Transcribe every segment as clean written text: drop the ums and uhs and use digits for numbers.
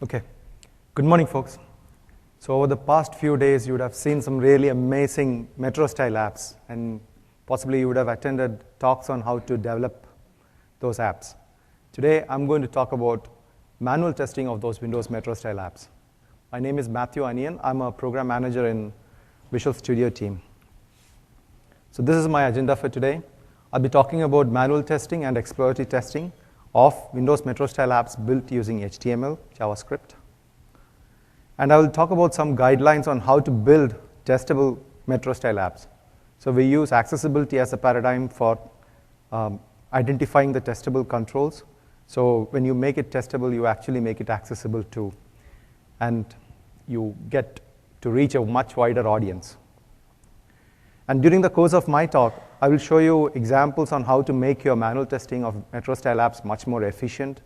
Okay. Good morning, folks. So over the past few days, you would have seen some really amazing Metro-style apps, and possibly you would have attended talks on how to develop those apps. Today, I'm going to talk about manual testing of those Windows Metro-style apps. My name is Matthew Anian. I'm a program manager in Visual Studio team. So this is my agenda for today. I'll be talking about manual testing and exploratory testing of Windows Metro-style apps built using HTML, JavaScript. And I will talk about some guidelines on how to build testable Metro-style apps. So we use accessibility as a paradigm for identifying the testable controls. So when you make it testable, you actually make it accessible too. And you get to reach a much wider audience. And during the course of my talk, I will show you examples on how to make your manual testing of Metro-style apps much more efficient.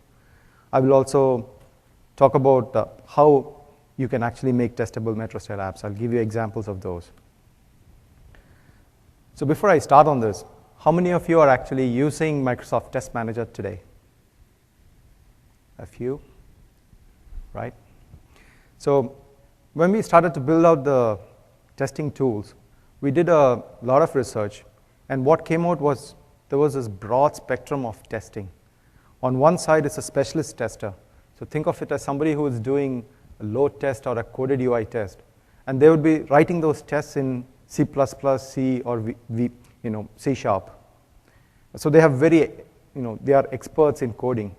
I will also talk about how you can actually make testable Metro-style apps. I'll give you examples of those. So before I start on this, how many of you are actually using Microsoft Test Manager today? A few, right? So when we started to build out the testing tools, we did a lot of research, and what came out was there was this broad spectrum of testing. On one side is a specialist tester. So think of it as somebody who is doing a load test or a coded UI test, and they would be writing those tests in C++, C, or C#. So they have they are experts in coding.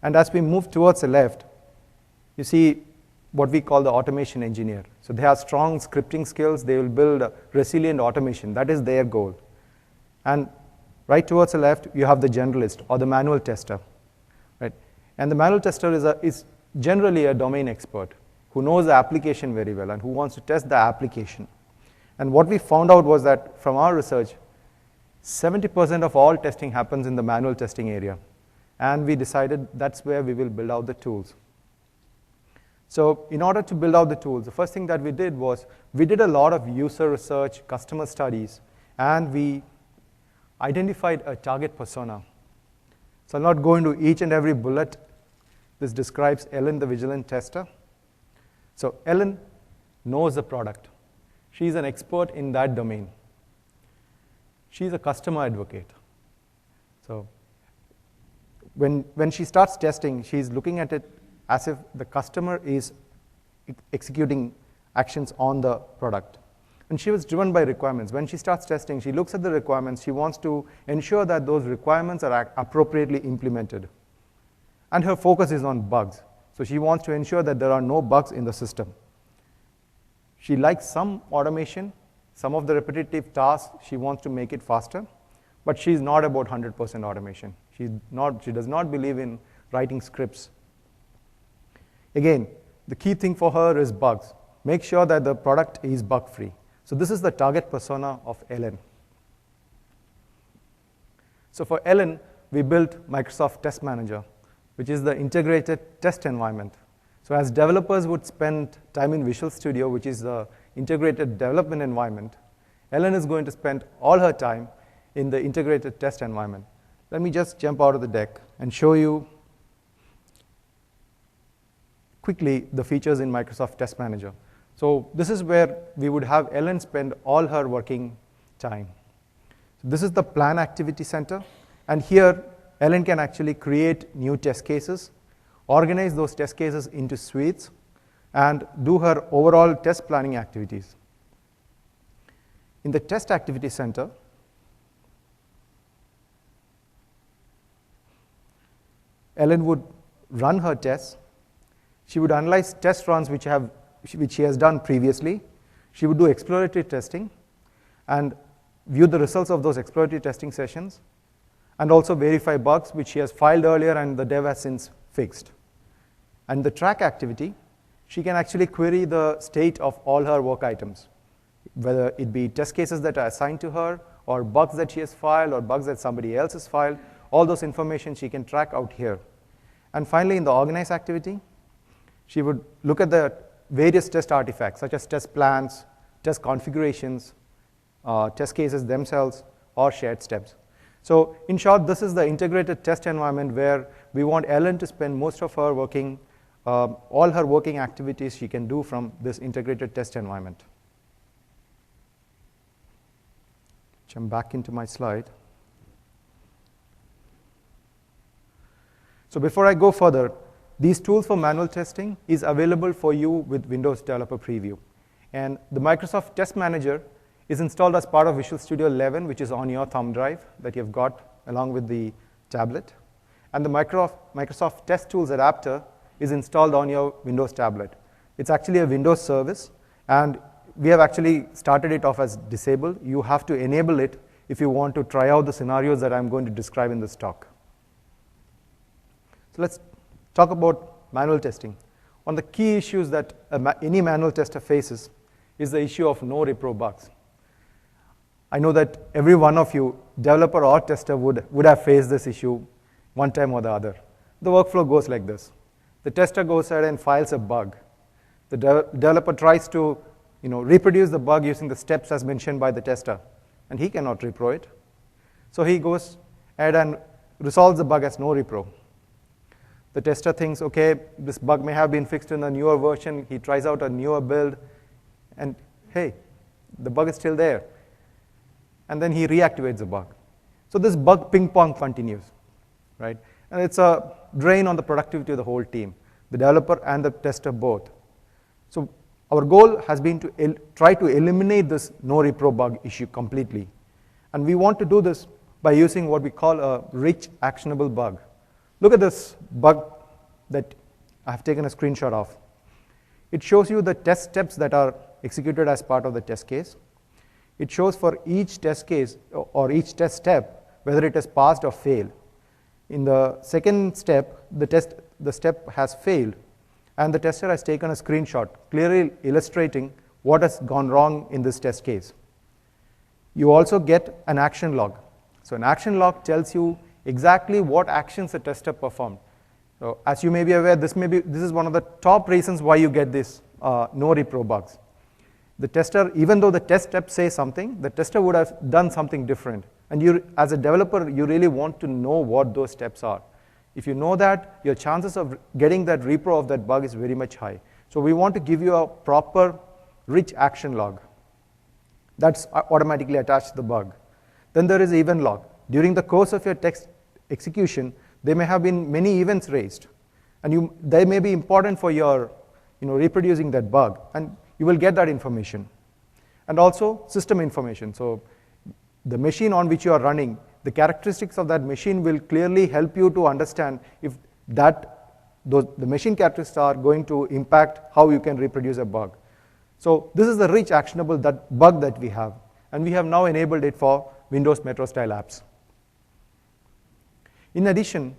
And as we move towards the left, you see what we call the automation engineer. So they have strong scripting skills. They will build a resilient automation. That is their goal. And right towards the left, you have the generalist or the manual tester. Right? And the manual tester is generally a domain expert who knows the application very well and who wants to test the application. And what we found out was that from our research, 70% of all testing happens in the manual testing area. And we decided that's where we will build out the tools. So in order to build out the tools, the first thing that we did was we did a lot of user research, customer studies, and we identified a target persona. So I'll not go into each and every bullet. This describes Ellen, the vigilant tester. So Ellen knows the product. She's an expert in that domain. She's a customer advocate. So when she starts testing, she's looking at it as if the customer is executing actions on the product. And she was driven by requirements. When she starts testing, she looks at the requirements. She wants to ensure that those requirements are appropriately implemented. And her focus is on bugs. So she wants to ensure that there are no bugs in the system. She likes some automation. Some of the repetitive tasks, she wants to make it faster. But she's not about 100% automation. She does not believe in writing scripts. Again, the key thing for her is bugs. Make sure that the product is bug-free. So this is the target persona of Ellen. So for Ellen, we built Microsoft Test Manager, which is the integrated test environment. So as developers would spend time in Visual Studio, which is the integrated development environment, Ellen is going to spend all her time in the integrated test environment. Let me just jump out of the deck and show you quickly the features in Microsoft Test Manager. So this is where we would have Ellen spend all her working time. So this is the Plan Activity Center. And here, Ellen can actually create new test cases, organize those test cases into suites, and do her overall test planning activities. In the Test Activity Center, Ellen would run her tests. She would analyze test runs which she has done previously. She would do exploratory testing and view the results of those exploratory testing sessions, and also verify bugs which she has filed earlier and the dev has since fixed. And the track activity, she can actually query the state of all her work items, whether it be test cases that are assigned to her, or bugs that she has filed, or bugs that somebody else has filed. All those information she can track out here. And finally, in the organize activity, she would look at the various test artifacts, such as test plans, test configurations, test cases themselves, or shared steps. So in short, this is the integrated test environment where we want Ellen to spend most of her working all her working activities she can do from this integrated test environment. Jump back into my slide. So before I go further, these tools for manual testing is available for you with Windows Developer Preview. And the Microsoft Test Manager is installed as part of Visual Studio 11, which is on your thumb drive that you've got along with the tablet. And the Microsoft Test Tools adapter is installed on your Windows tablet. It's actually a Windows service, and we have actually started it off as disabled. You have to enable it if you want to try out the scenarios that I'm going to describe in this talk. So let's talk about manual testing. One of the key issues that any manual tester faces is the issue of no repro bugs. I know that every one of you, developer or tester, would have faced this issue one time or the other. The workflow goes like this. The tester goes ahead and files a bug. The developer tries to reproduce the bug using the steps as mentioned by the tester, and he cannot repro it. So he goes ahead and resolves the bug as no repro. The tester thinks, okay, this bug may have been fixed in a newer version. He tries out a newer build, and hey, the bug is still there. And then he reactivates the bug. So this bug ping pong continues, right? And it's a drain on the productivity of the whole team, the developer and the tester both. So our goal has been to try to eliminate this no repro bug issue completely. And we want to do this by using what we call a rich actionable bug. Look at this bug that I have taken a screenshot of. It shows you the test steps that are executed as part of the test case. It shows for each test case or each test step whether it has passed or failed. In the second step, the step has failed, and the tester has taken a screenshot clearly illustrating what has gone wrong in this test case. You also get an action log. So an action log tells you exactly what actions the tester performed. So as you may be aware, this is one of the top reasons why you get this no repro bugs. The tester, even though the test steps say something, the tester would have done something different. And you, as a developer, you really want to know what those steps are. If you know that, your chances of getting that repro of that bug is very much high. So we want to give you a proper, rich action log that's automatically attached to the bug. Then there is event log. During the course of your text execution, there may have been many events raised, and they may be important for your reproducing that bug, and you will get that information. And also system information. So the machine on which you are running, the characteristics of that machine will clearly help you to understand if the machine characteristics are going to impact how you can reproduce a bug. So this is the rich actionable bug that we have, and we have now enabled it for Windows Metro style apps. In addition,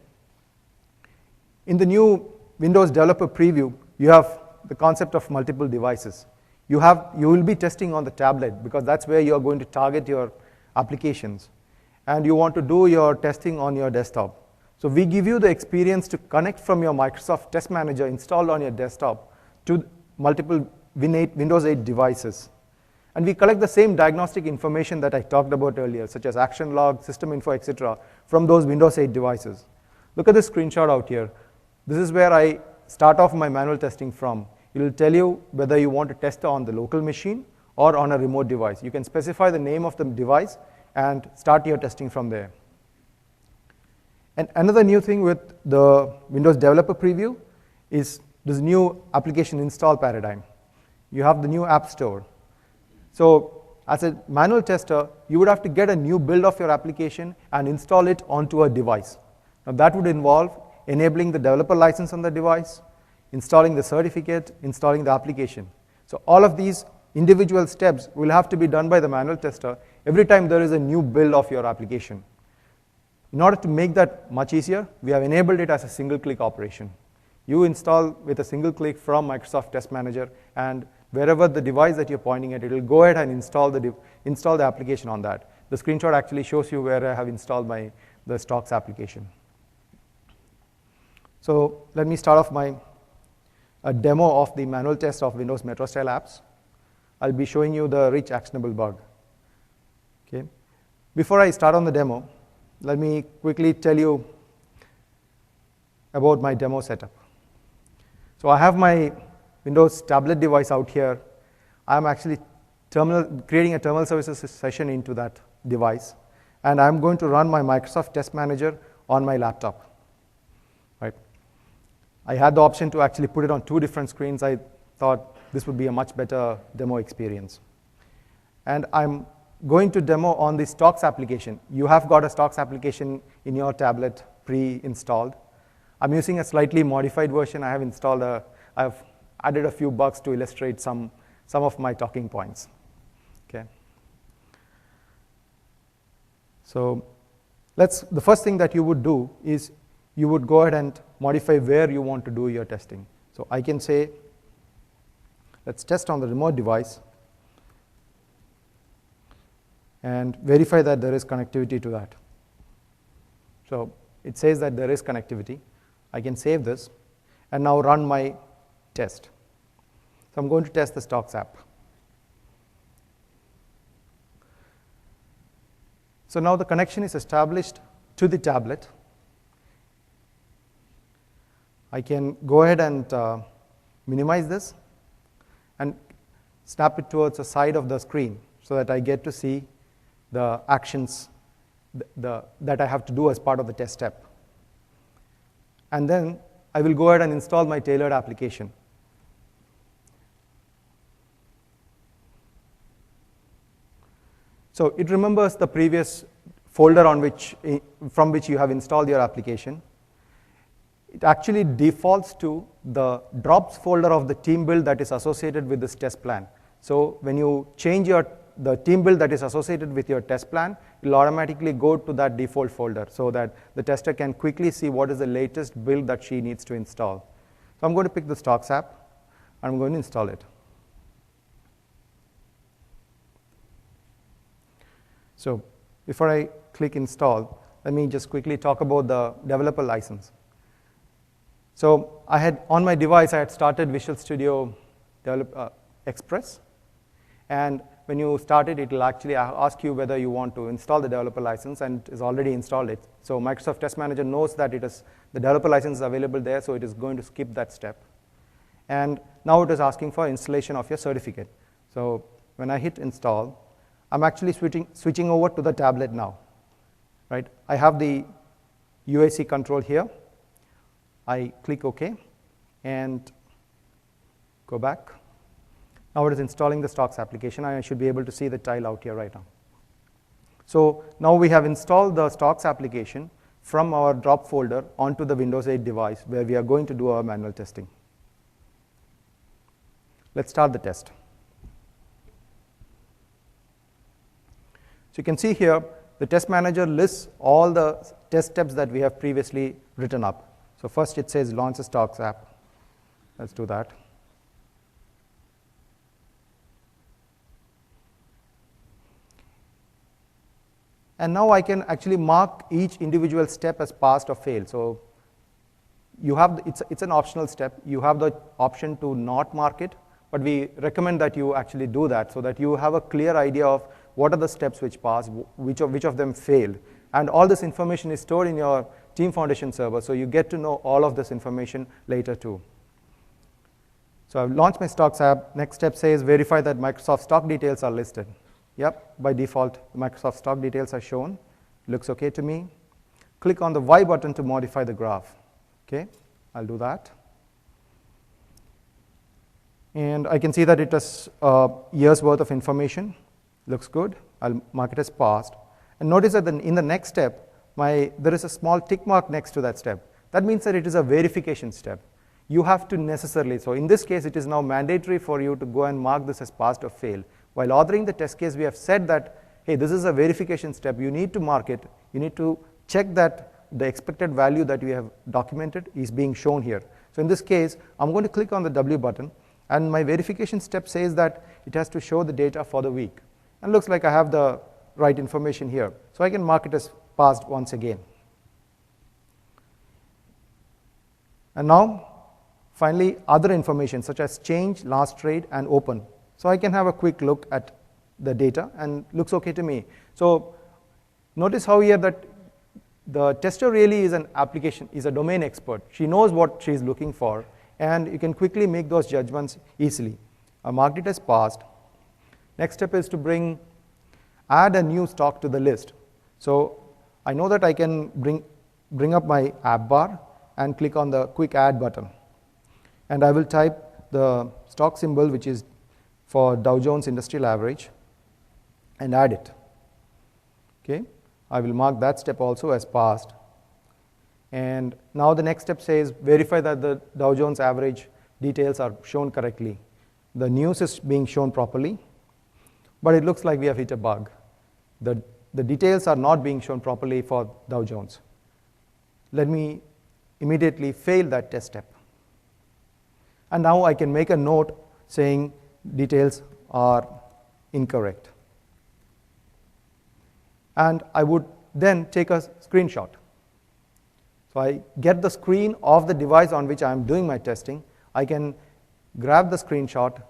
in the new Windows Developer Preview, you have the concept of multiple devices. You will be testing on the tablet because that's where you are going to target your applications, and you want to do your testing on your desktop. So we give you the experience to connect from your Microsoft Test Manager installed on your desktop to multiple Windows 8 devices. And we collect the same diagnostic information that I talked about earlier, such as action log, system info, etc., from those Windows 8 devices. Look at this screenshot out here. This is where I start off my manual testing from. It will tell you whether you want to test on the local machine or on a remote device. You can specify the name of the device and start your testing from there. And another new thing with the Windows Developer Preview is this new application install paradigm. You have the new App Store. So as a manual tester, you would have to get a new build of your application and install it onto a device. Now that would involve enabling the developer license on the device, installing the certificate, installing the application. So all of these individual steps will have to be done by the manual tester every time there is a new build of your application. In order to make that much easier, we have enabled it as a single-click operation. You install with a single click from Microsoft Test Manager, and wherever the device that you're pointing at, it will go ahead and install the application on that. The screenshot actually shows you where I have installed the stocks application. So let me start off a demo of the manual test of Windows Metro style apps. I'll be showing you the rich actionable bug. Okay. Before I start on the demo, let me quickly tell you about my demo setup. So I have my Windows tablet device out here. I'm actually creating a terminal services session into that device, and I'm going to run my Microsoft Test Manager on my laptop. Right? I had the option to actually put it on 2 different screens. I thought this would be a much better demo experience. And I'm going to demo on the Stocks application. You have got a Stocks application in your tablet pre-installed. I'm using a slightly modified version. I've added a few bugs to illustrate some of my talking points. Okay. So the first thing that you would do is you would go ahead and modify where you want to do your testing. So I can say, let's test on the remote device and verify that there is connectivity to that. So it says that there is connectivity. I can save this and now run my test. So I'm going to test the Stocks app. So now the connection is established to the tablet. I can go ahead and minimize this and snap it towards the side of the screen so that I get to see the actions that I have to do as part of the test step. And then I will go ahead and install my tailored application. So it remembers the previous folder from which you have installed your application. It actually defaults to the drops folder of the team build that is associated with this test plan. So when you change the team build that is associated with your test plan, it will automatically go to that default folder so that the tester can quickly see what is the latest build that she needs to install. So I'm going to pick the Stocks app, and I'm going to install it. So before I click install, let me just quickly talk about the developer license. So on my device, I had started Visual Studio Express. And when you start it, it will actually ask you whether you want to install the developer license, and it's already installed it. So Microsoft Test Manager knows that the developer license is available there, so it is going to skip that step. And now it is asking for installation of your certificate. So when I hit install, I'm actually switching over to the tablet now. Right? I have the UAC control here. I click OK and go back. Now it is installing the Stocks application. I should be able to see the tile out here right now. So now we have installed the Stocks application from our drop folder onto the Windows 8 device where we are going to do our manual testing. Let's start the test. So you can see here, the test manager lists all the test steps that we have previously written up. So first it says launch the Stocks app. Let's do that. And now I can actually mark each individual step as passed or failed. So it's an optional step. You have the option to not mark it, but we recommend that you actually do that so that you have a clear idea of what are the steps which passed, which of them failed. And all this information is stored in your Team Foundation server, so you get to know all of this information later too. So I've launched my Stocks app. Next step says verify that Microsoft stock details are listed. Yep, by default, Microsoft stock details are shown. Looks okay to me. Click on the Y button to modify the graph. Okay, I'll do that. And I can see that it has a year's worth of information. Looks good. I'll mark it as passed. And notice that in the next step, there is a small tick mark next to that step. That means that it is a verification step. You have to necessarily, so in this case, it is now mandatory for you to go and mark this as passed or failed. While authoring the test case, we have said that, hey, this is a verification step. You need to mark it. You need to check that the expected value that we have documented is being shown here. So in this case, I'm going to click on the W button, and my verification step says that it has to show the data for the week. And it looks like I have the right information here. So I can mark it as passed once again. And now, finally, other information such as change, last trade, and open. So I can have a quick look at the data, and looks okay to me. So notice how here that the tester really is a domain expert. She knows what she's looking for, and you can quickly make those judgments easily. I marked it as passed. Next step is to add a new stock to the list. So I know that I can bring up my app bar and click on the quick add button. And I will type the stock symbol, which is for Dow Jones Industrial Average, and add it. Okay, I will mark that step also as passed. And now the next step says verify that the Dow Jones average details are shown correctly. The news is being shown properly, but it looks like we have hit a bug. The details are not being shown properly for Dow Jones. Let me immediately fail that test step. And now I can make a note saying details are incorrect. And I would then take a screenshot. So I get the screen of the device on which I am doing my testing. I can grab the screenshot,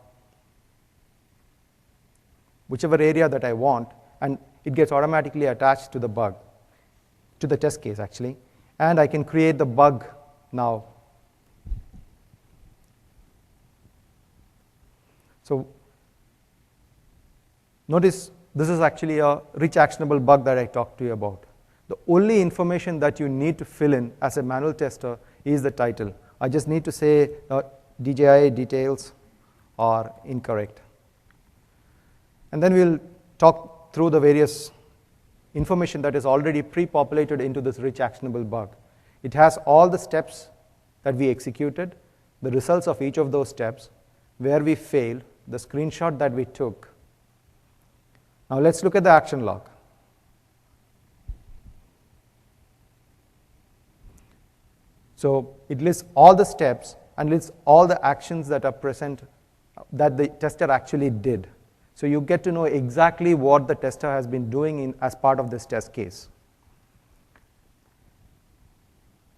whichever area that I want, and it gets automatically attached to the bug, to the test case actually, and I can create the bug now. So notice this is actually a rich actionable bug that I talked to you about. The only information that you need to fill in as a manual tester is the title. I just need to say DJI details are incorrect. And then we'll talk through the various information that is already pre-populated into this rich actionable bug. It has all the steps that we executed, the results of each of those steps, where we failed, the screenshot that we took. Now let's look at the action log. So it lists all the steps and lists all the actions that are present that the tester actually did. So you get to know exactly what the tester has been doing as part of this test case.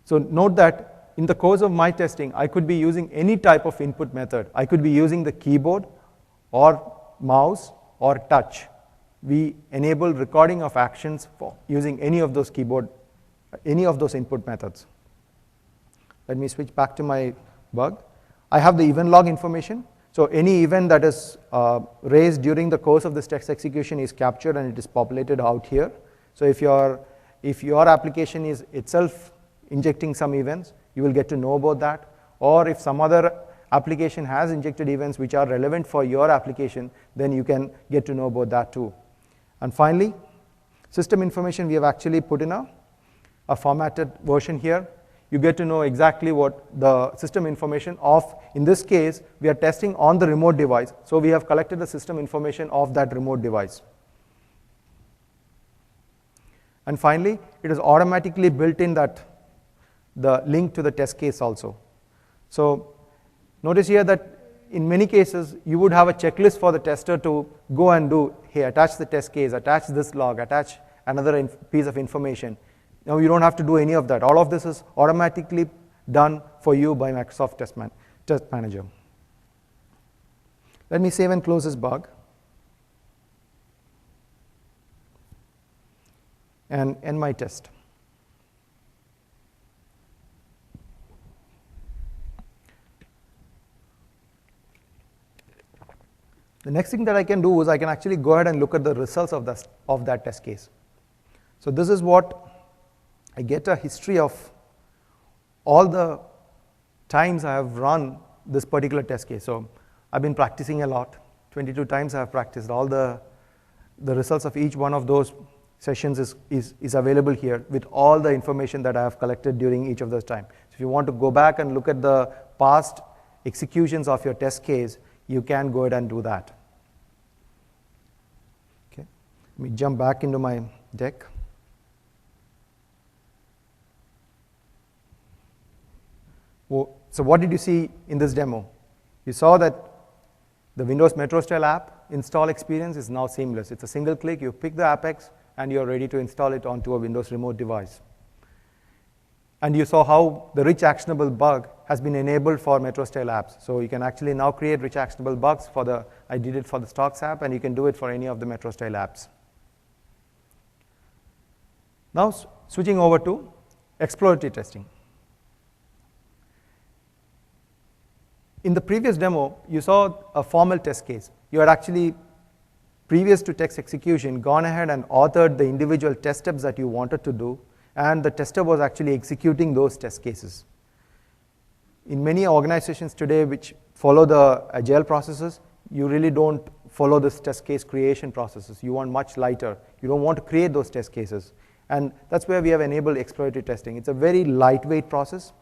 So note that in the course of my testing, I could be using any type of input method. I could be using the keyboard or mouse or touch. We enable recording of actions for using any of those input methods. Let me switch back to my bug. I have the event log information. So any event that is raised during the course of this test execution is captured and it is populated out here. So if your application is itself injecting some events, you will get to know about that. Or if some other application has injected events which are relevant for your application, then you can get to know about that too. And finally, system information, we have actually put in a formatted version here. You get to know exactly what the system information of, in this case, we are testing on the remote device. So we have collected the system information of that remote device. And finally, it is automatically built in that the link to the test case also. So notice here that in many cases, you would have a checklist for the tester to go and do, hey, attach the test case, attach this log, attach another piece of information. Now you don't have to do any of that. All of this is automatically done for you by Microsoft Test Manager. Let me save and close this bug. And end my test. The next thing that I can do is I can actually go ahead and look at the results of that test case. So this is what I get a history of all the times I have run this particular test case. So I've been practicing a lot. 22 times I have practiced. All the results of each one of those sessions is available here with all the information that I have collected during each of those times. So if you want to go back and look at the past executions of your test case, you can go ahead and do that. Okay. Let me jump back into my deck. So what did you see in this demo? You saw that the Windows Metro Style app install experience is now seamless. It's a single click, you pick the Apex, and you're ready to install it onto a Windows remote device. And you saw how the rich actionable bug has been enabled for Metro Style apps. So you can actually now create rich actionable bugs I did it for the Stocks app, and you can do it for any of the Metro Style apps. Now switching over to exploratory testing. in the previous demo, you saw a formal test case. You had actually, previous to text execution, gone ahead and authored the individual test steps that you wanted to do, and the tester was actually executing those test cases. In many organizations today which follow the agile processes, you really don't follow this test case creation processes. You want much lighter. You don't want to create those test cases. And that's where we have enabled exploratory testing. It's a very lightweight process,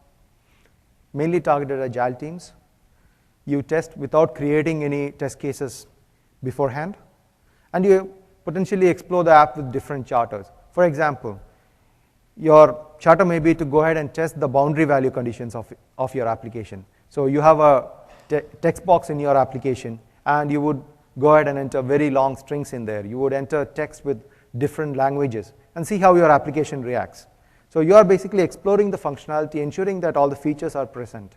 mainly targeted at agile teams. You test without creating any test cases beforehand, and you potentially explore the app with different charters. For example, your charter may be to go ahead and test the boundary value conditions of your application. So you have a text box in your application, and you would go ahead and enter very long strings in there. You would enter text with different languages and see how your application reacts. So you are basically exploring the functionality, ensuring that all the features are present.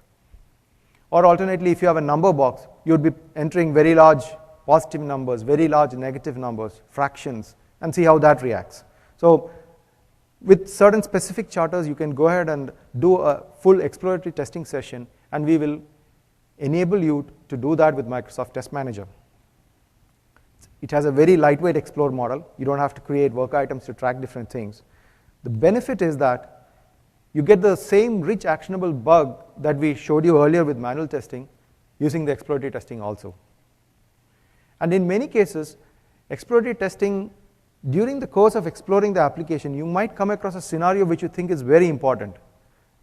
Or alternately, if you have a number box, you would be entering very large positive numbers, very large negative numbers, fractions, and see how that reacts. So with certain specific charters, you can go ahead and do a full exploratory testing session, and we will enable you to do that with Microsoft Test Manager. It has a very lightweight explore model. You don't have to create work items to track different things. The benefit is that you get the same rich actionable bug that we showed you earlier with manual testing using the exploratory testing also. And in many cases, exploratory testing, during the course of exploring the application, you might come across a scenario which you think is very important.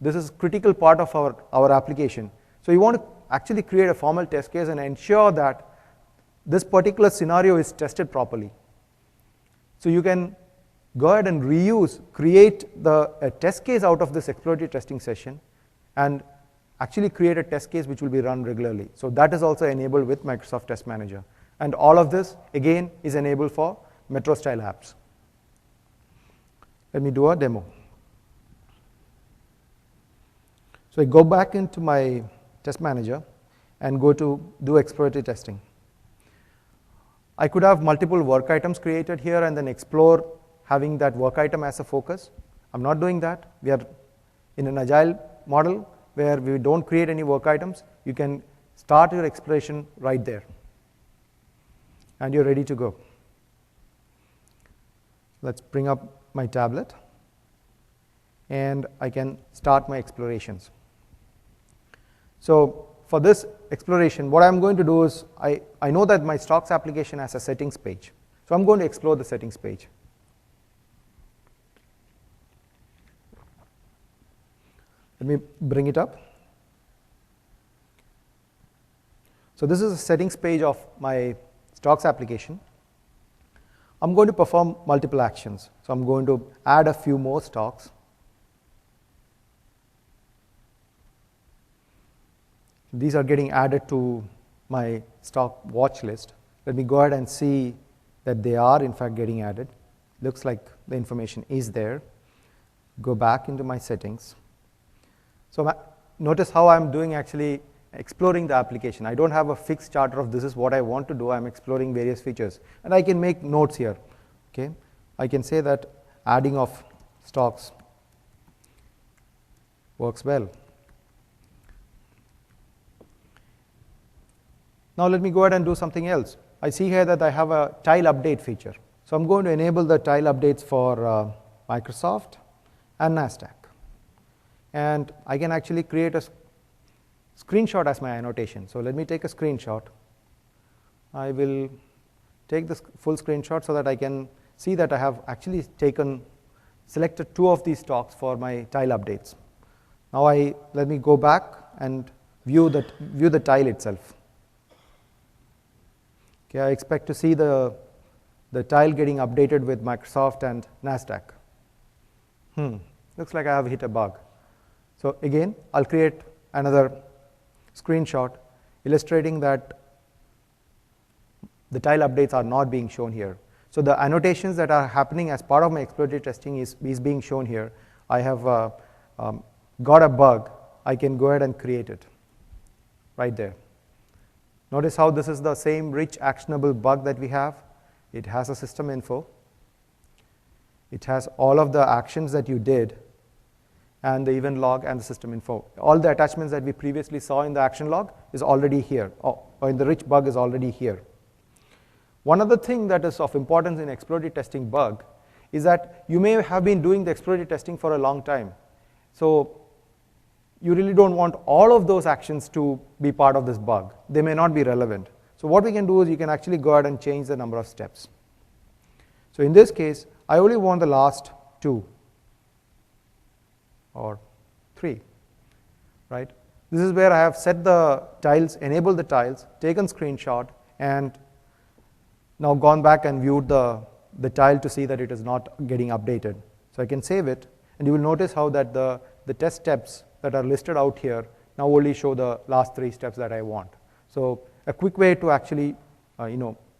This is a critical part of our application. So you want to actually create a formal test case and ensure that this particular scenario is tested properly. So you can go ahead and create a test case out of this exploratory testing session and actually create a test case which will be run regularly. So that is also enabled with Microsoft Test Manager. And all of this, again, is enabled for Metro-style apps. Let me do a demo. So I go back into my Test Manager and go to do exploratory testing. I could have multiple work items created here and then explore having that work item as a focus. I'm not doing that. We are in an agile model where we don't create any work items. You can start your exploration right there, and you're ready to go. Let's bring up my tablet, and I can start my explorations. So for this exploration, what I'm going to do is, I know that my stocks application has a settings page. So I'm going to explore the settings page. Let me bring it up. So this is a settings page of my stocks application. I'm going to perform multiple actions. So I'm going to add a few more stocks. These are getting added to my stock watch list. Let me go ahead and see that they are in fact getting added. Looks like the information is there. Go back into my settings. So notice how I'm doing actually exploring the application. I don't have a fixed charter of this is what I want to do. I'm exploring various features. And I can make notes here. Okay? I can say that adding of stocks works well. Now let me go ahead and do something else. I see here that I have a tile update feature. So I'm going to enable the tile updates for Microsoft and NASDAQ. And I can actually create a screenshot as my annotation. So let me take a screenshot. I will take the full screenshot so that I can see that I have actually selected 2 of these stocks for my tile updates. Now let me go back and view the tile itself. Okay, I expect to see the tile getting updated with Microsoft and NASDAQ. Looks like I have hit a bug. So again, I'll create another screenshot illustrating that the tile updates are not being shown here. So the annotations that are happening as part of my exploratory testing is being shown here. I have got a bug. I can go ahead and create it right there. Notice how this is the same rich actionable bug that we have. It has a system info. It has all of the actions that you did. and the event log and the system info. All the attachments that we previously saw in the action log is already here, or in the rich bug is already here. One other thing that is of importance in exploratory testing bug is that you may have been doing the exploratory testing for a long time. So you really don't want all of those actions to be part of this bug. They may not be relevant. So what we can do is you can actually go ahead and change the number of steps. So in this case, I only want the last 2 or 3, right? This is where I have set the tiles, enabled the tiles, taken screenshot, and now gone back and viewed the tile to see that it is not getting updated. So I can save it, and you will notice how that the test steps that are listed out here now only show the last 3 steps that I want. So a quick way to actually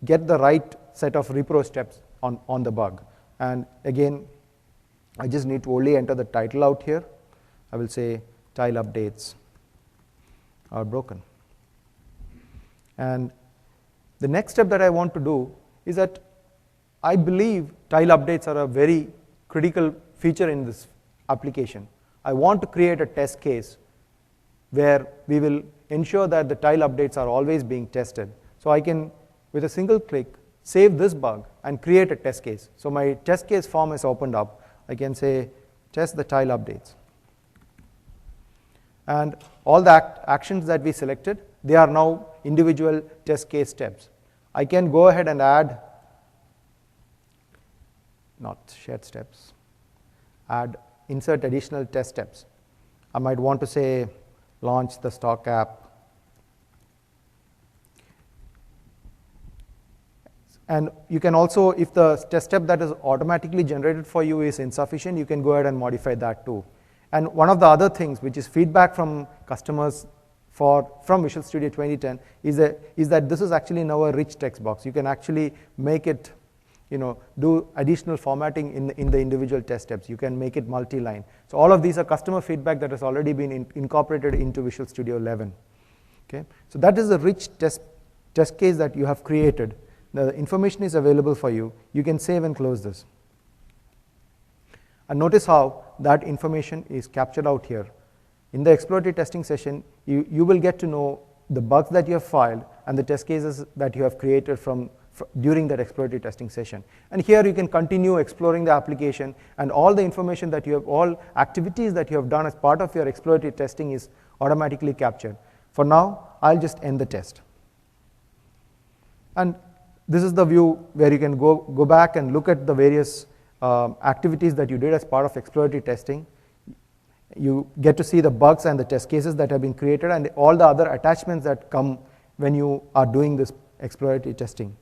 get the right set of repro steps on the bug. And again, I just need to only enter the title out here. I will say tile updates are broken. And the next step that I want to do is that I believe tile updates are a very critical feature in this application. I want to create a test case where we will ensure that the tile updates are always being tested. So I can, with a single click, save this bug and create a test case. So my test case form is opened up. I can say test the tile updates. And all the actions that we selected, they are now individual test case steps. I can go ahead and add, not shared steps, insert additional test steps. I might want to say launch the stock app. And you can also, if the test step that is automatically generated for you is insufficient, you can go ahead and modify that too. And one of the other things, which is feedback from customers from Visual Studio 2010, is that this is actually now a rich text box. You can actually make it, do additional formatting in the individual test steps. You can make it multi-line. So all of these are customer feedback that has already been incorporated into Visual Studio 11. Okay, so that is a rich test case that you have created. The information is available for you. You can save and close this. And notice how that information is captured out here. In the exploratory testing session, you will get to know the bugs that you have filed and the test cases that you have created during that exploratory testing session. And here you can continue exploring the application, and all the information that you have, all activities that you have done as part of your exploratory testing is automatically captured. For now, I'll just end the test. And this is the view where you can go back and look at the various activities that you did as part of exploratory testing. You get to see the bugs and the test cases that have been created and all the other attachments that come when you are doing this exploratory testing.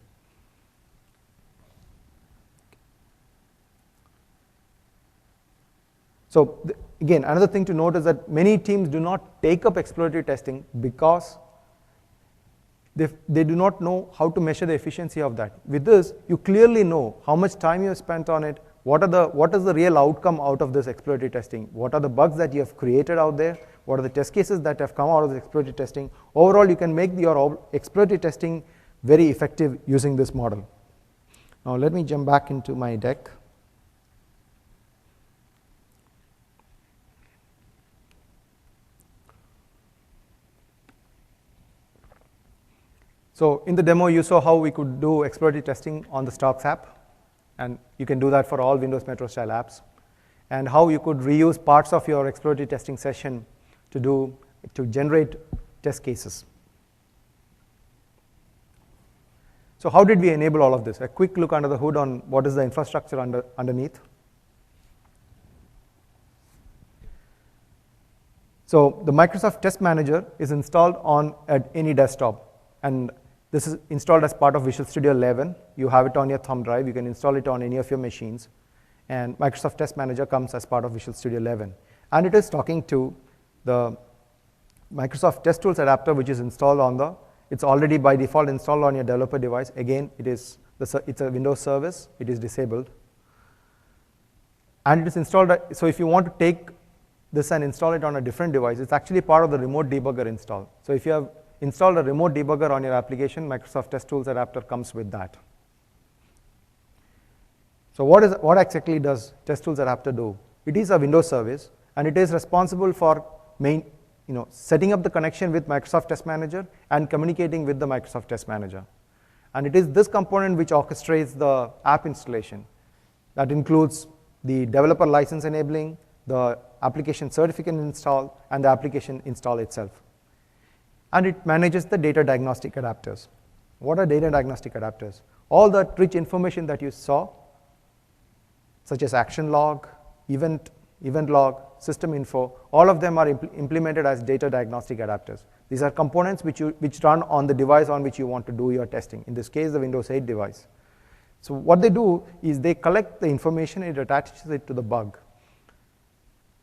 So again, another thing to note is that many teams do not take up exploratory testing because they do not know how to measure the efficiency of that. With this, you clearly know how much time you have spent on it, what is the real outcome out of this exploratory testing, what are the bugs that you have created out there, what are the test cases that have come out of the exploratory testing. Overall, you can make your exploratory testing very effective using this model. Now let me jump back into my deck. So in the demo, you saw how we could do exploratory testing on the Stocks app, and you can do that for all Windows Metro style apps, and how you could reuse parts of your exploratory testing session to generate test cases. So how did we enable all of this? A quick look under the hood on what is the infrastructure underneath. So the Microsoft Test Manager is installed at any desktop, and this is installed as part of Visual Studio 11. You have it on your thumb drive. You can install it on any of your machines. And Microsoft Test Manager comes as part of Visual Studio 11. And it is talking to the Microsoft Test Tools adapter, which is installed it's already by default installed on your developer device. Again, it's a Windows service. It is disabled. And it is installed, so if you want to take this and install it on a different device, it's actually part of the remote debugger install. So if you have installed a remote debugger on your application, Microsoft Test Tools adapter comes with that. So what exactly does Test Tools adapter do? It is a Windows service, and it is responsible for setting up the connection with Microsoft Test Manager and communicating with the Microsoft Test Manager. And it is this component which orchestrates the app installation. That includes the developer license enabling, the application certificate install, and the application install itself. And it manages the data diagnostic adapters. What are data diagnostic adapters? All that rich information that you saw, such as action log, event log, system info, all of them are implemented as data diagnostic adapters. These are components which run on the device on which you want to do your testing, in this case the Windows 8 device. So what they do is they collect the information and it attaches it to the bug.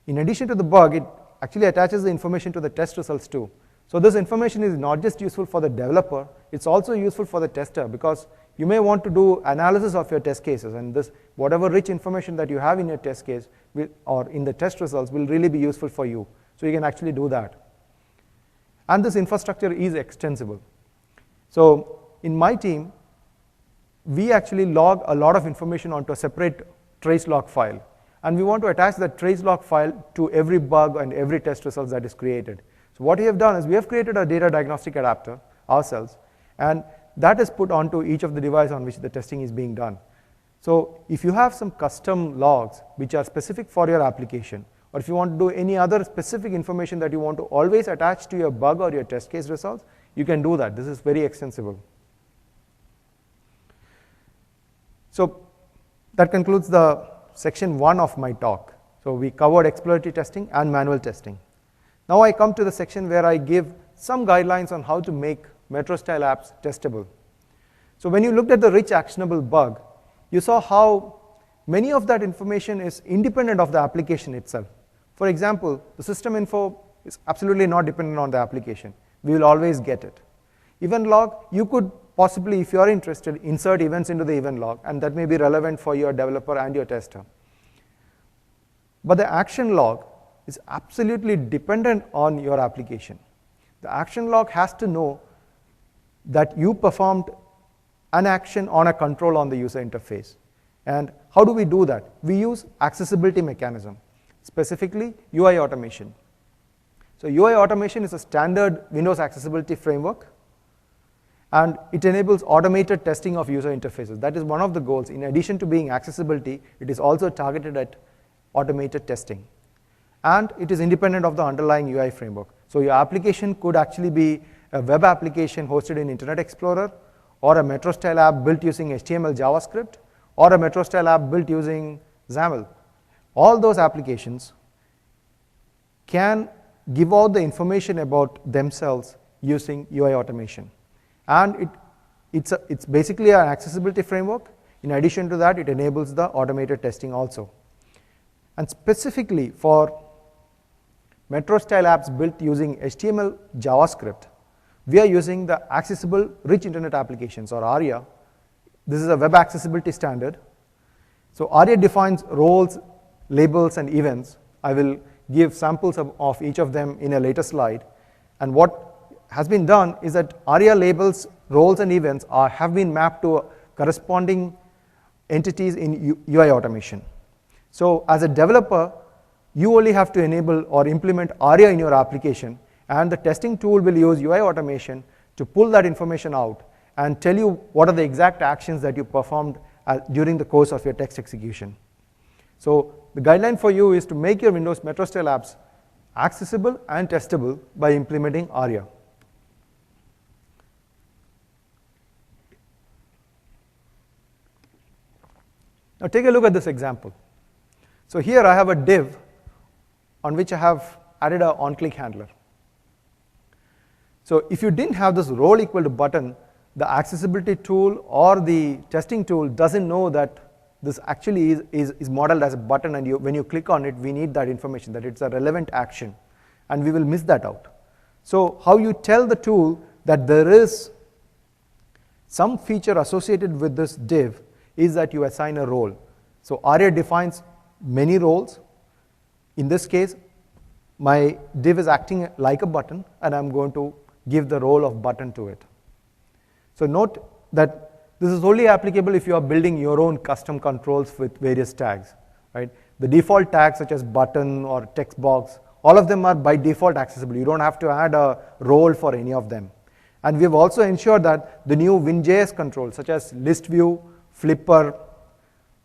In addition to the bug, it actually attaches the information to the test results too. So this information is not just useful for the developer, it's also useful for the tester, because you may want to do analysis of your test cases, and this whatever rich information that you have in your test case or in the test results will really be useful for you. So you can actually do that. And this infrastructure is extensible. So in my team, we actually log a lot of information onto a separate trace log file. And we want to attach that trace log file to every bug and every test result that is created. So what we have done is we have created a data diagnostic adapter ourselves, and that is put onto each of the devices on which the testing is being done. So if you have some custom logs which are specific for your application, or if you want to do any other specific information that you want to always attach to your bug or your test case results, you can do that. This is very extensible. So that concludes the section 1 of my talk. So we covered exploratory testing and manual testing. Now I come to the section where I give some guidelines on how to make Metro-style apps testable. So when you looked at the rich actionable bug, you saw how many of that information is independent of the application itself. For example, the system info is absolutely not dependent on the application. We will always get it. Event log, you could possibly, if you are interested, insert events into the event log, and that may be relevant for your developer and your tester. But the action log is absolutely dependent on your application. The action log has to know that you performed an action on a control on the user interface. And how do we do that? We use accessibility mechanism, specifically UI automation. So UI automation is a standard Windows accessibility framework, and it enables automated testing of user interfaces. That is one of the goals. In addition to being accessibility, it is also targeted at automated testing. And it is independent of the underlying UI framework. So your application could actually be a web application hosted in Internet Explorer, or a Metro-style app built using HTML, JavaScript, or a Metro-style app built using XAML. All those applications can give out the information about themselves using UI automation. And it's basically an accessibility framework. In addition to that, it enables the automated testing also. And specifically for Metro-style apps built using HTML, JavaScript, we are using the Accessible Rich Internet Applications, or ARIA. This is a web accessibility standard. So ARIA defines roles, labels, and events. I will give samples of each of them in a later slide. And what has been done is that ARIA labels, roles, and events have been mapped to corresponding entities in UI automation. So as a developer, you only have to enable or implement ARIA in your application, and the testing tool will use UI automation to pull that information out and tell you what are the exact actions that you performed during the course of your text execution. So the guideline for you is to make your Windows Metro-style apps accessible and testable by implementing ARIA. Now take a look at this example. So here I have a div on which I have added an on-click handler. So if you didn't have this role equal to button, the accessibility tool or the testing tool doesn't know that this actually is modeled as a button, and when you click on it, we need that information, that it's a relevant action, and we will miss that out. So how you tell the tool that there is some feature associated with this div is that you assign a role. So ARIA defines many roles. In this case, my div is acting like a button, and I'm going to give the role of button to it. So note that this is only applicable if you are building your own custom controls with various tags, right? The default tags such as button or text box, all of them are by default accessible. You don't have to add a role for any of them. And we've also ensured that the new Vim.js controls such as list view, flipper,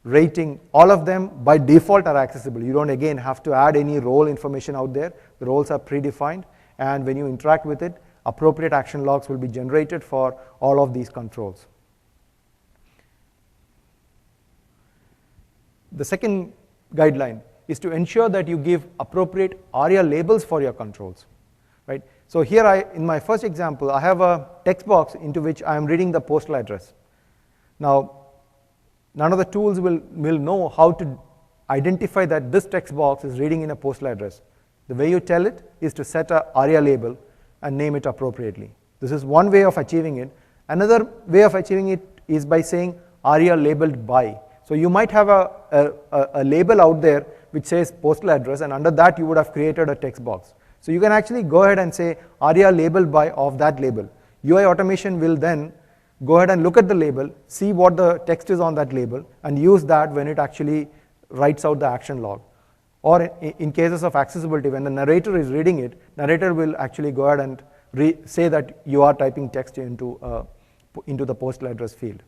rating, all of them by default are accessible. You don't again have to add any role information out there. The roles are predefined, and when you interact with it, appropriate action logs will be generated for all of these controls. The second guideline is to ensure that you give appropriate ARIA labels for your controls, right? So here in my first example, I have a text box into which I am reading the postal address. Now, none of the tools will know how to identify that this text box is reading in a postal address. The way you tell it is to set a ARIA label and name it appropriately. This is one way of achieving it. Another way of achieving it is by saying ARIA labeled by. So you might have a label out there which says postal address, and under that you would have created a text box. So you can actually go ahead and say ARIA labeled by of that label. UI automation will then go ahead and look at the label, see what the text is on that label, and use that when it actually writes out the action log. Or in cases of accessibility, when the narrator is reading it, narrator will actually go ahead and say that you are typing text into the postal address field.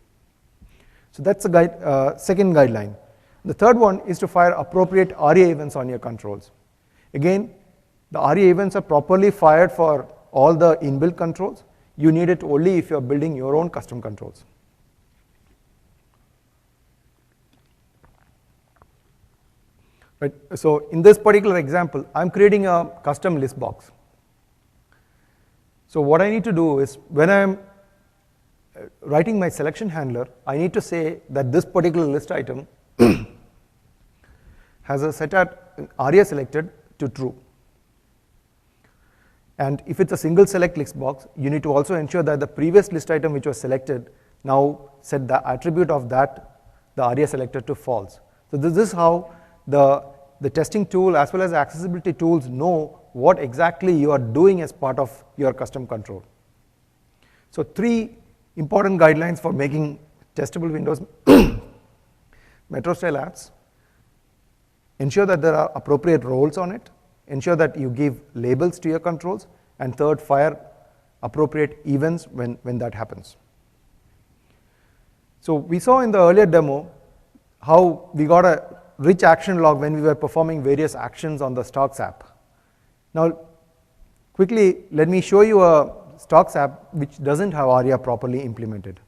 So that's the second guideline. The third one is to fire appropriate ARIA events on your controls. Again, the ARIA events are properly fired for all the inbuilt controls. You need it only if you're building your own custom controls. Right. So in this particular example, I'm creating a custom list box. So what I need to do is, when I'm writing my selection handler, I need to say that this particular list item has a set at ARIA selected to true. And if it's a single select list box, you need to also ensure that the previous list item which was selected now set the attribute of that, the ARIA selected, to false. So this is how the testing tool as well as the accessibility tools know what exactly you are doing as part of your custom control. So 3 important guidelines for making testable Windows Metro style apps. Ensure that there are appropriate roles on it. Ensure that you give labels to your controls. And third, fire appropriate events when that happens. So we saw in the earlier demo how we got a rich action log when we were performing various actions on the Stocks app. Now, quickly, let me show you a Stocks app which doesn't have ARIA properly implemented.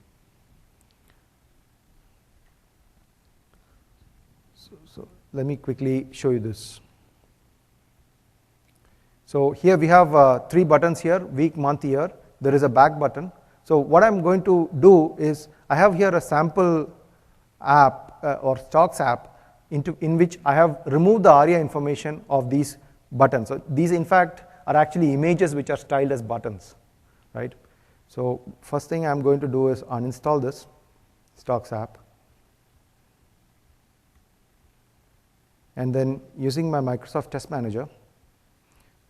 So let me quickly show you this. So here we have 3 buttons here: week, month, year. There is a back button. So what I'm going to do is, I have here a sample app or Stocks app in which I have removed the ARIA information of these buttons. So these in fact are actually images which are styled as buttons, right? So first thing I'm going to do is uninstall this Stocks app, and then using my Microsoft Test Manager,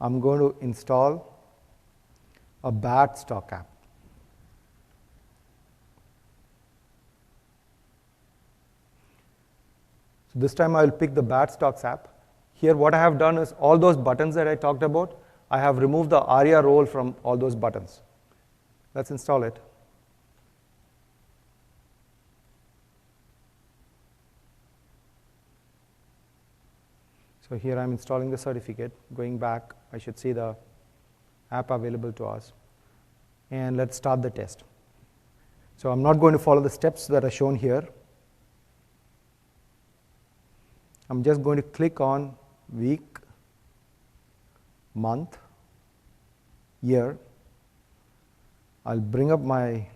I'm going to install a bad stock app. So this time I will pick the bad stocks app. Here what I have done is, all those buttons that I talked about, I have removed the ARIA role from all those buttons. Let's install it. So here I'm installing the certificate. Going back, I should see the app available to us. And let's start the test. So I'm not going to follow the steps that are shown here. I'm just going to click on week, month, year. I'll bring up my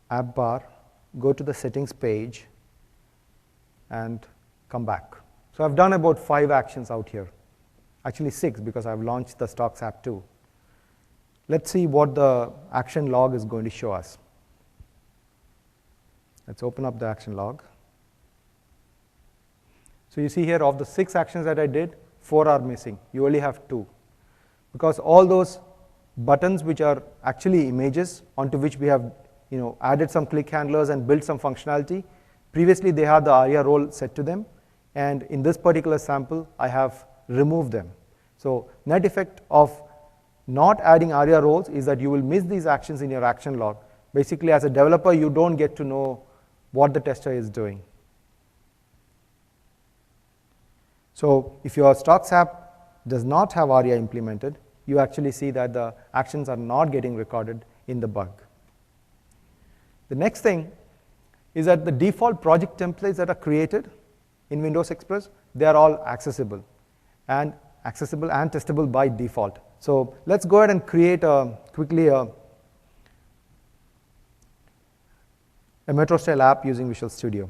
app bar, go to the settings page, and come back. So I've done about 5 actions out here. Actually 6, because I've launched the Stocks app too. Let's see what the action log is going to show us. Let's open up the action log. So you see here, of the 6 actions that I did, 4 are missing. You only have 2. Because all those buttons which are actually images onto which we have added some click handlers and built some functionality, previously they had the ARIA role set to them. and in this particular sample, I have removed them. So net effect of not adding ARIA roles is that you will miss these actions in your action log. Basically, as a developer, you don't get to know what the tester is doing. So if your stocks app does not have ARIA implemented, you actually see that the actions are not getting recorded in the bug. The next thing is that the default project templates that are created in Windows Express, they are all accessible and testable by default. So let's go ahead and create quickly a Metro style app using Visual Studio.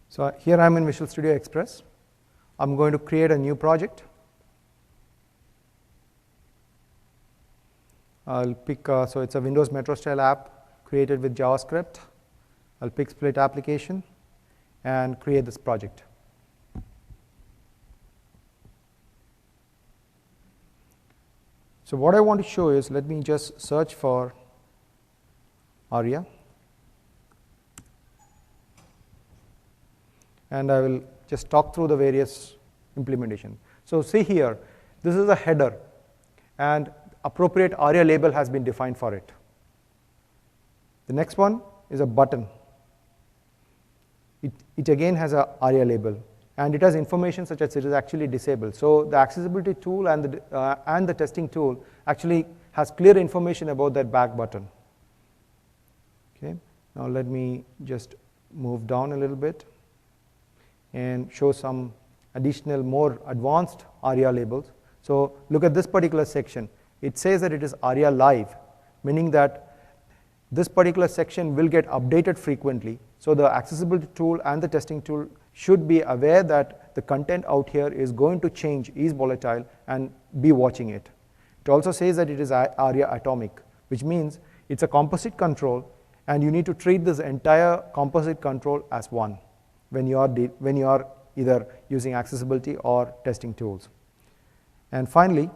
So here I'm in Visual Studio Express. I'm going to create a new project. I'll pick, so it's a Windows Metro style app created with JavaScript. I'll pick split application and create this project. So what I want to show is, let me just search for ARIA. And I will just talk through the various implementation. So see here, this is a header, and appropriate ARIA label has been defined for it. The next one is a button. It again has a ARIA label, and it has information such as it is actually disabled. So the accessibility tool and the testing tool actually has clear information about that back button. Okay. Now let me just move down a little bit and show some additional, more advanced ARIA labels. So look at this particular section. It says that it is ARIA live, meaning that this particular section will get updated frequently. So the accessibility tool and the testing tool should be aware that the content out here is going to change, is volatile, and be watching it. It also says that it is ARIA atomic, which means it's a composite control, and you need to treat this entire composite control as one when you are either using accessibility or testing tools. And finally,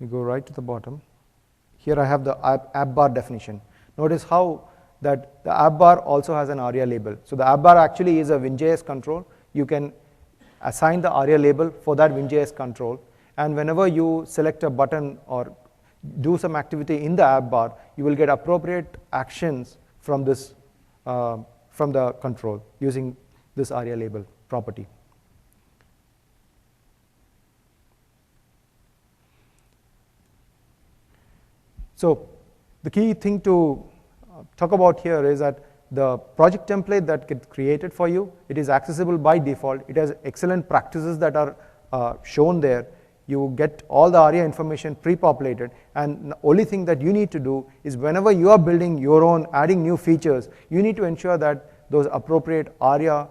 we go right to the bottom. Here I have the app bar definition. Notice how that the app bar also has an ARIA label. So the app bar actually is a WinJS control. You can assign the ARIA label for that WinJS control, and whenever you select a button or do some activity in the app bar, you will get appropriate actions from this from the control using this ARIA label property. So the key thing to talk about here is that the project template that gets created for you, it is accessible by default. It has excellent practices that are shown there. You get all the ARIA information pre-populated, and the only thing that you need to do is whenever you are building your own, adding new features, you need to ensure that those appropriate ARIA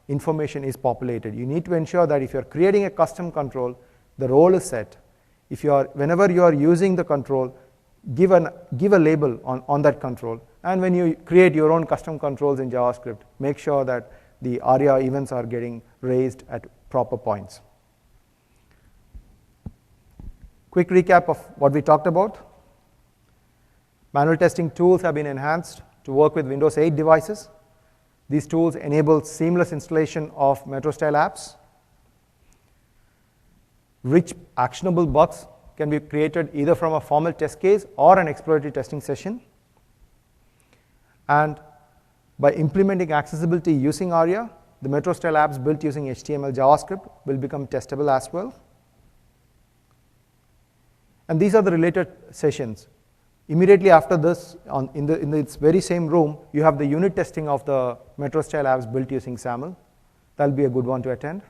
information is populated. You need to ensure that if you're creating a custom control, the role is set. Whenever you are using the control, give a label on that control. And when you create your own custom controls in JavaScript, make sure that the ARIA events are getting raised at proper points. Quick recap of what we talked about. Manual testing tools have been enhanced to work with Windows 8 devices. These tools enable seamless installation of Metro style apps. Rich actionable bugs can be created either from a formal test case or an exploratory testing session. And by implementing accessibility using ARIA, the Metro style apps built using HTML, JavaScript will become testable as well. And these are the related sessions. Immediately after this, in this very same room, you have the unit testing of the Metro style apps built using SAML. That'll be a good one to attend.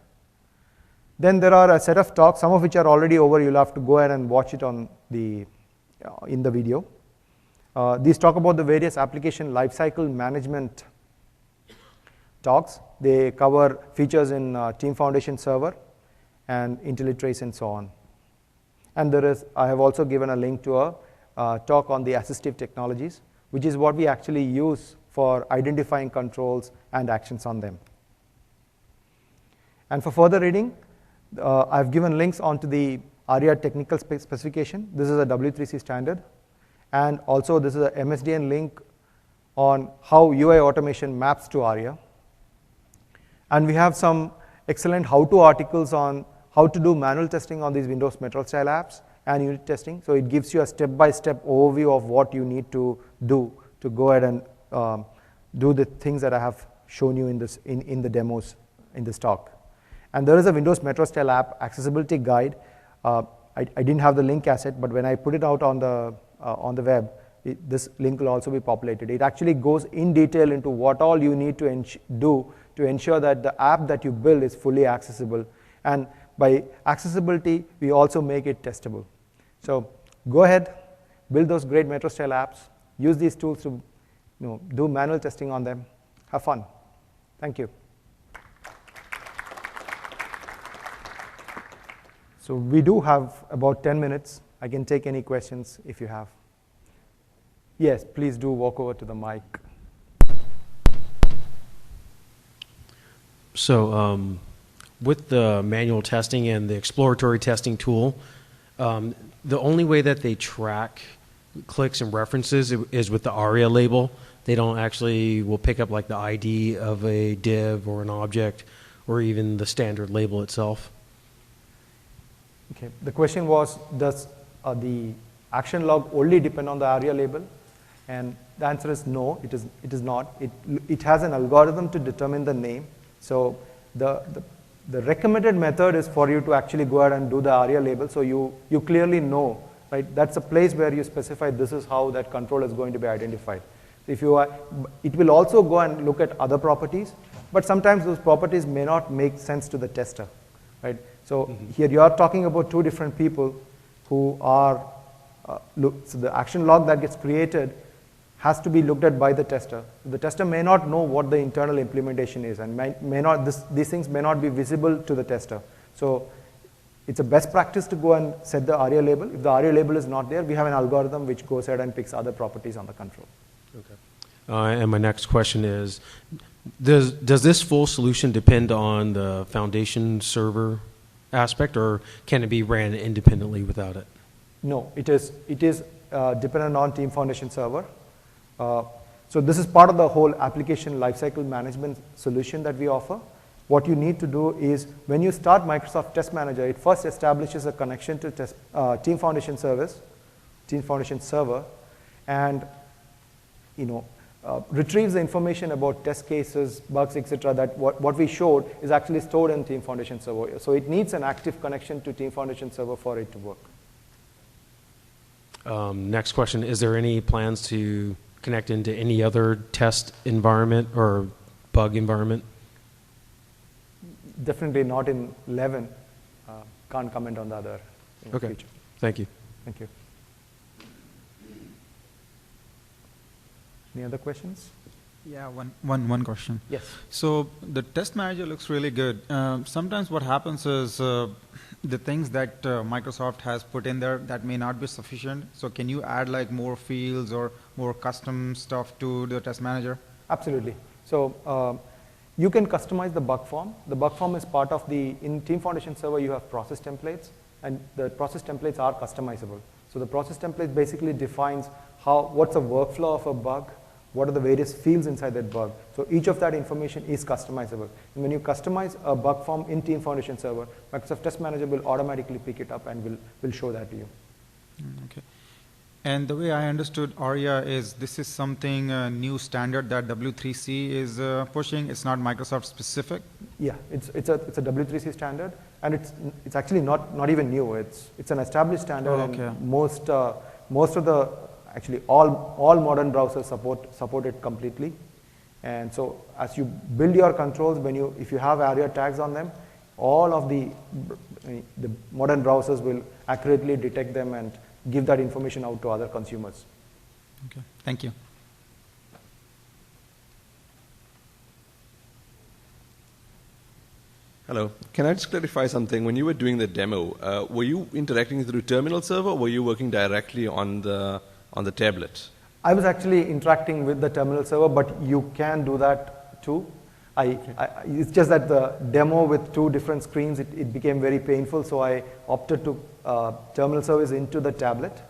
Then there are a set of talks, some of which are already over. You'll have to go ahead and watch it in the video. These talk about the various application lifecycle management talks. They cover features in Team Foundation Server and IntelliTrace and so on. And I have also given a link to a talk on the assistive technologies, which is what we actually use for identifying controls and actions on them. And for further reading, I've given links onto the ARIA technical specification. This is a W3C standard. And also, this is a MSDN link on how UI automation maps to ARIA. And we have some excellent how-to articles on how to do manual testing on these Windows Metro style apps and unit testing. So it gives you a step-by-step overview of what you need to do to go ahead and do the things that I have shown you in the demos in this talk. And there is a Windows Metro style app accessibility guide. I didn't have the link as it, but when I put it out on the web, this link will also be populated. It actually goes in detail into what all you need to do to ensure that the app that you build is fully accessible. And by accessibility, we also make it testable. So go ahead, build those great Metro style apps, use these tools to do manual testing on them. Have fun. Thank you. So we do have about 10 minutes. I can take any questions if you have. Yes, please do walk over to the mic. So with the manual testing and the exploratory testing tool, the only way that they track clicks and references is with the ARIA label. They don't actually will pick up like the ID of a div or an object or even the standard label itself. Okay. The question was, does the action log only depend on the ARIA label? And the answer is no, it is not. It has an algorithm to determine the name. So the recommended method is for you to actually go ahead and do the ARIA label, so you clearly know, right? That's a place where you specify this is how that control is going to be identified. If you it will also go and look at other properties, but sometimes those properties may not make sense to the tester, right? So here you are talking about two different people who are, so the action log that gets created has to be looked at by the tester. The tester may not know what the internal implementation is, and these things may not be visible to the tester. So it's a best practice to go and set the ARIA label. If the ARIA label is not there, we have an algorithm which goes ahead and picks other properties on the control. Okay. And my next question is, does this full solution depend on the foundation server aspect, or can it be ran independently without it? No, it is dependent on Team Foundation Server. So this is part of the whole application lifecycle management solution that we offer. What you need to do is, when you start Microsoft Test Manager, it first establishes a connection to Team Foundation Server, and retrieves the information about test cases, bugs, etc. That what we showed is actually stored in Team Foundation Server. So it needs an active connection to Team Foundation Server for it to work. Next question, is there any plans to connect into any other test environment or bug environment? Definitely not in 11. Can't comment on the other in the future. Thank you. Thank you. Any other questions? Yeah, one question. Yes. So the test manager looks really good. Sometimes what happens is the things that Microsoft has put in there that may not be sufficient. So can you add like more fields or more custom stuff to the test manager? Absolutely. So you can customize the bug form. The bug form is part of in Team Foundation Server you have process templates, and the process templates are customizable. So the process template basically defines what's the workflow of a bug, what are the various fields inside that bug. So each of that information is customizable. And when you customize a bug form in Team Foundation Server, Microsoft Test Manager will automatically pick it up and will show that to you. Okay. And the way I understood ARIA is this is something new standard that W3C is pushing. It's not Microsoft specific. Yeah, it's a W3C standard, and it's actually not even new. It's an established standard, and most of the actually all modern browsers support it completely. And so as you build your controls, if you have ARIA tags on them, all of the modern browsers will accurately detect them and give that information out to other consumers. Okay, thank you. Hello. Can I just clarify something? When you were doing the demo, were you interacting through terminal server, or were you working directly on the tablet? I was actually interacting with the terminal server, but you can do that too. It's just that the demo with two different screens, it became very painful, so I opted to terminal service into the tablet.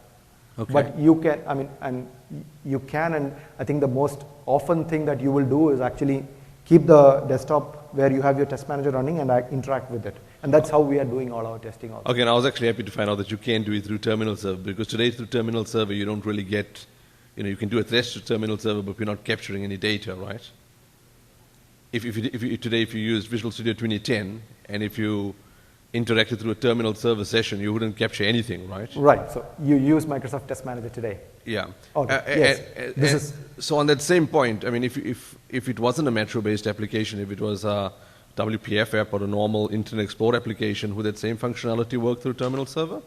Okay. But you can, and I think the most often thing that you will do is actually keep the desktop where you have your test manager running and interact with it. And that's how we are doing all our testing also. Okay, and I was actually happy to find out that you can do it through terminal server, because today through terminal server you don't really get, you can do a test to terminal server, but we're not capturing any data, right? If you used Visual Studio 2010, and if you interacted through a terminal server session, you wouldn't capture anything, right? Right, so you use Microsoft Test Manager today. Yeah. Okay. Yes. So on that same point, if it wasn't a Metro-based application, if it was a WPF app or a normal Internet Explorer application, would that same functionality work through terminal server?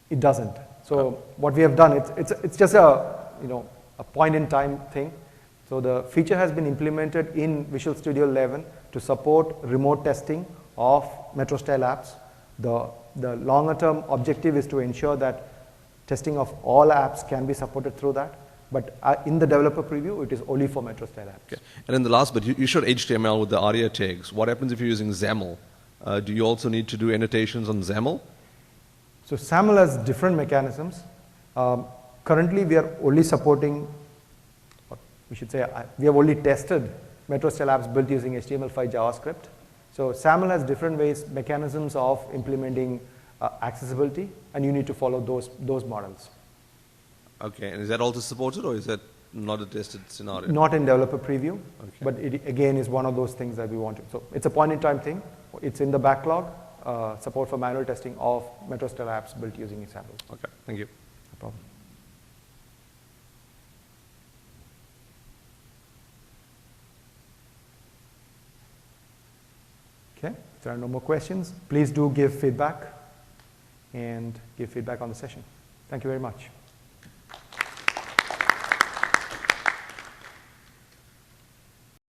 It doesn't. So what we have done, it's just a point in time thing. So the feature has been implemented in Visual Studio 11 to support remote testing of Metro style apps. The longer term objective is to ensure that testing of all apps can be supported through that. But in the developer preview, it is only for Metro style apps. Okay. And then the last bit, you showed HTML with the ARIA tags. What happens if you're using XAML? Do you also need to do annotations on XAML? So XAML has different mechanisms. Currently, we are only supporting, we should say, we have only tested Metro style apps built using HTML5 JavaScript. So XAML has different mechanisms of implementing accessibility, and you need to follow those models. Okay, and is that also supported, or is that not a tested scenario? Not in developer preview, okay. But it again is one of those things that we want to. So it's a point in time thing. It's in the backlog, support for manual testing of Metro style apps built using XAML. Okay, thank you. No problem. Okay, if there are no more questions, please do give feedback and give feedback on the session. Thank you very much.